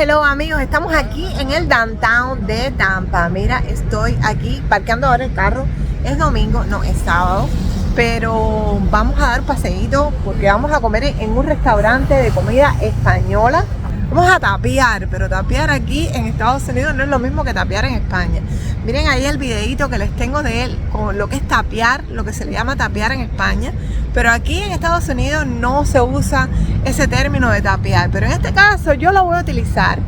Hello amigos, estamos aquí en el downtown de Tampa. Mira, estoy aquí parqueando ahora el carro. Es domingo, no, es sábado, pero vamos a dar un paseíto porque vamos a comer en un restaurante de comida española. Vamos a tapear, pero tapear aquí en Estados Unidos no es lo mismo que tapear en España. Miren ahí el videito que les tengo de él con lo que es tapear, lo que se le llama tapear en España. Pero aquí en Estados Unidos no se usa ese término de tapear, pero en este caso yo lo voy a utilizar.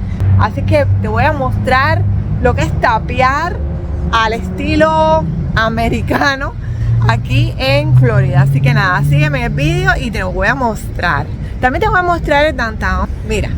Así que te voy a mostrar lo que es tapear al estilo americano aquí en Florida. Así que nada, sígueme en el vídeo y te lo voy a mostrar. También te voy a mostrar el downtown. Mira.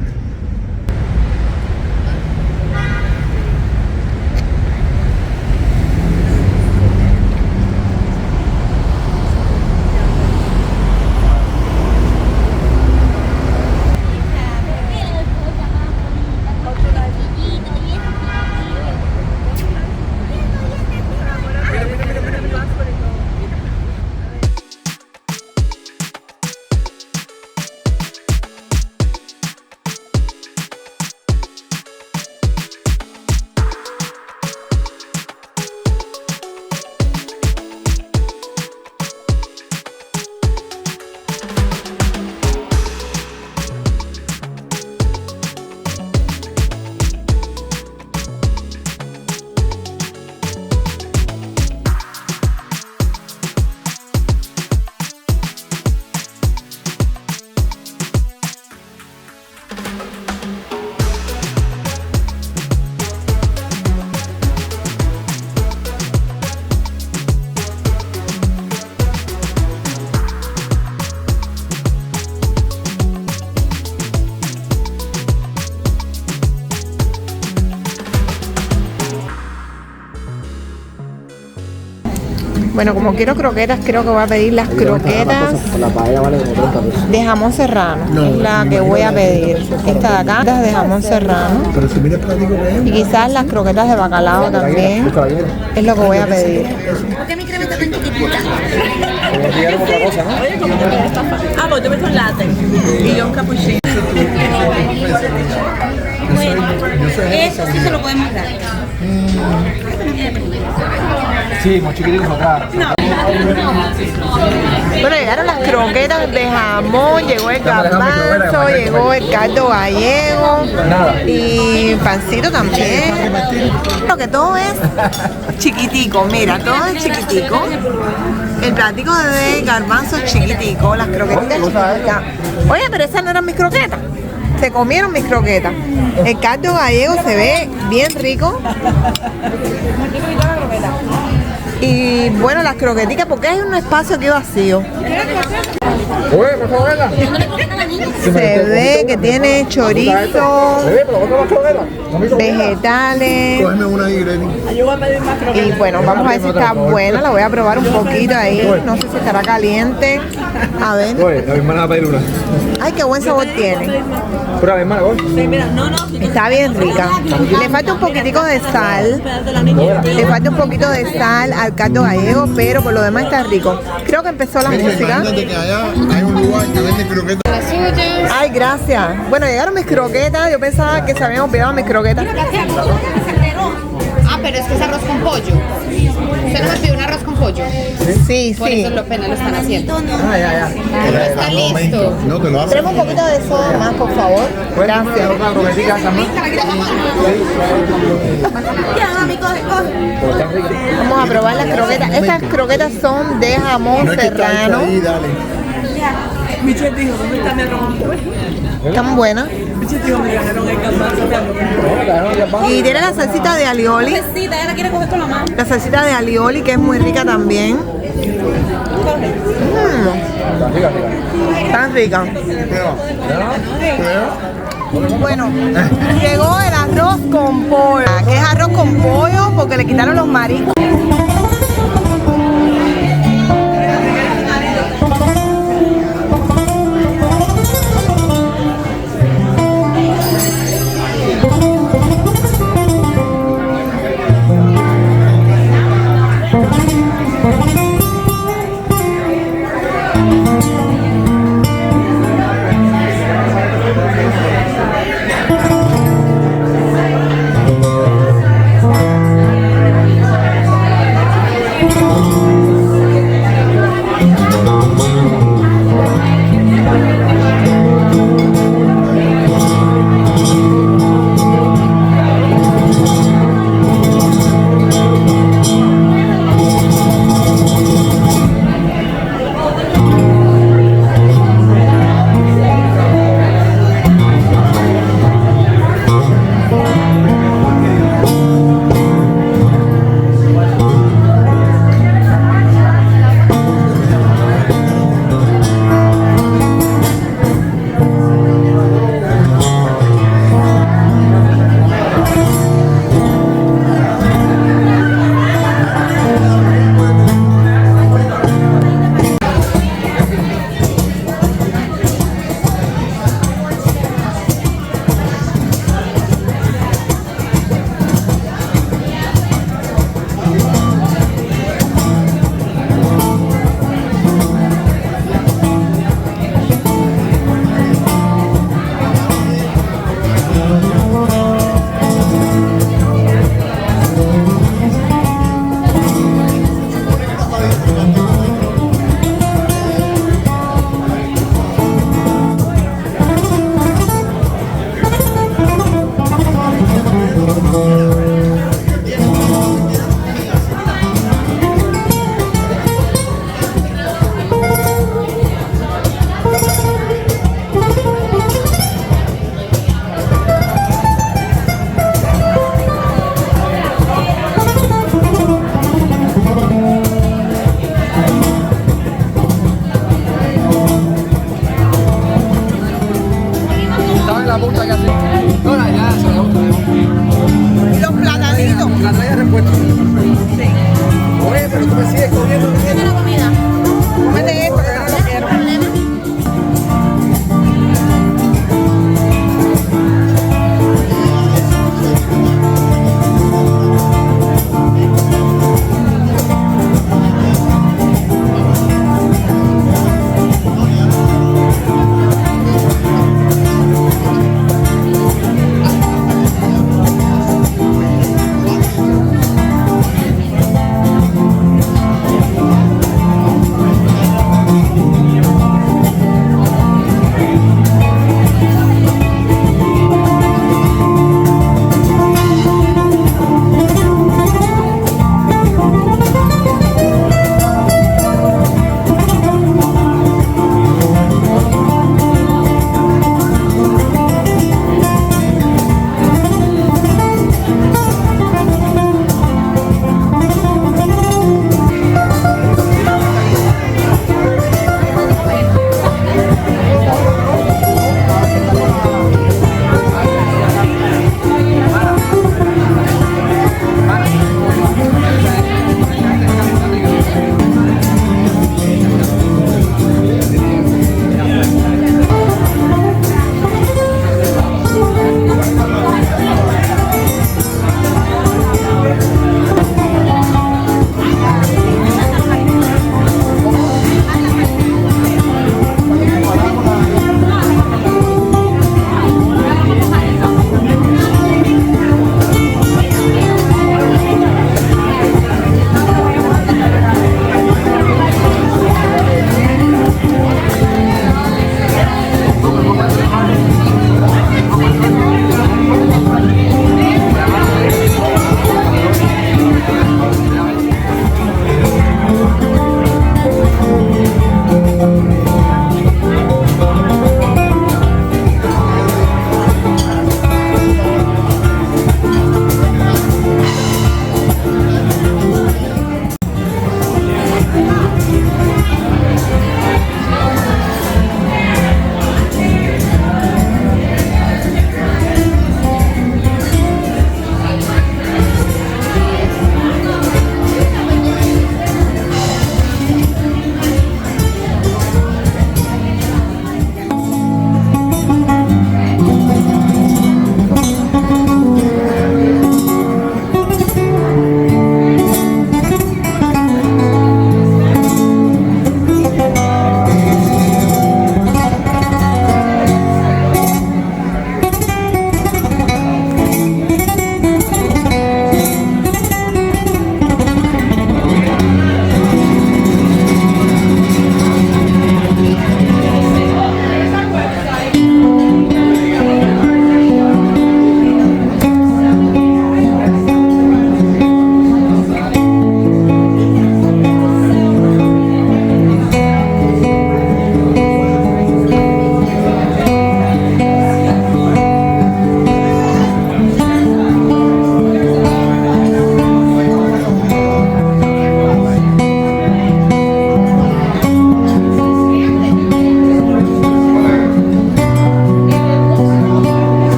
Bueno, como quiero croquetas, creo que voy a pedir las croquetas de jamón serrano. Es la que voy a pedir. Esta de acá, de jamón serrano. Y quizás las croquetas de bacalao también. Es lo que voy a pedir. ¿Por qué mi crema está tan chiquitita? Ah, pues yo me un latte y yo un cappuccino. Bueno, eso sí se lo podemos dar. Sí, más chiquititos acá. Bueno, llegaron las croquetas de jamón, llegó el garbanzo, llegó el caldo gallego y pancito también. Lo que todo es chiquitico, mira, todo es chiquitico. El platico de garbanzo es chiquitico, las croquetas chiquitas. Oye, pero esas no eran mis croquetas. Se comieron mis croquetas. El caldo gallego se ve bien rico. Y bueno, las croqueticas, porque hay un espacio aquí vacío. Se ve que tiene chorizo, vegetales. Y bueno, vamos a ver si está buena. La voy a probar un poquito ahí. No sé si estará caliente. A ver. Ay, qué buen sabor tiene. Está bien rica. Le falta un poquitico de sal. Le falta un poquito de sal al caldo gallego, pero por lo demás está rico. Creo que empezó la música. Hay un lugar que vende croquetas. Ay, gracias. Bueno, llegaron mis croquetas. Yo pensaba que se habían olvidado mis croquetas. Ah, pero es que es arroz con pollo. ¿Usted no me pidió un arroz con pollo? Sí, Por sí. eso lo pena lo están haciendo. Ya. No está listo. No te lo hago. Tenemos un poquito de soda más, por favor. Gracias. Vamos a probar las croquetas. Estas croquetas son de jamón serrano. Michelle dijo, ¿dónde está mi arroz con pollo? Están buenas. Michelle dijo, me trajeron el garbanzo de arroz. Y tiene la salsita de alioli. Sí, ella la quiere coger con la mano. La salsita de alioli, que es muy rica también. Tan rica. Bueno, llegó el arroz con pollo. ¿Qué es arroz con pollo? Porque le quitaron los mariscos. la punta que hace. No, ya, se la gusta. Los platanitos. La traía repuesto. Sí. Oye, pero tú me sigues comiendo. Dame la comida. Cómete esto, que no lo quiero. ¿Problema?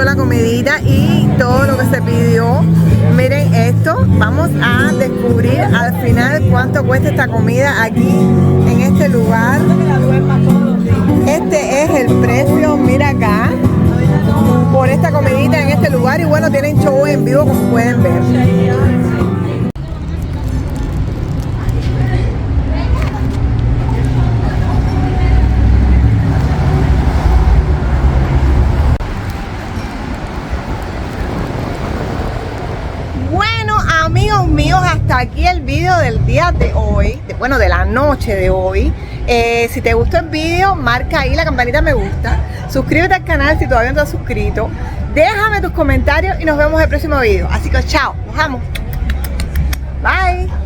la comidita y todo lo que se pidió. Miren esto, vamos a descubrir al final cuánto cuesta esta comida aquí en este lugar. Este es el precio, mira acá, por esta comidita en este lugar. Y bueno, tienen show en vivo como pueden ver. Amigos míos, hasta aquí el video del día de hoy, bueno, de la noche de hoy. Si te gustó el video, marca ahí la campanita me gusta, suscríbete al canal si todavía no te has suscrito, déjame tus comentarios y nos vemos en el próximo video. Así que chao, nos vamos, bye.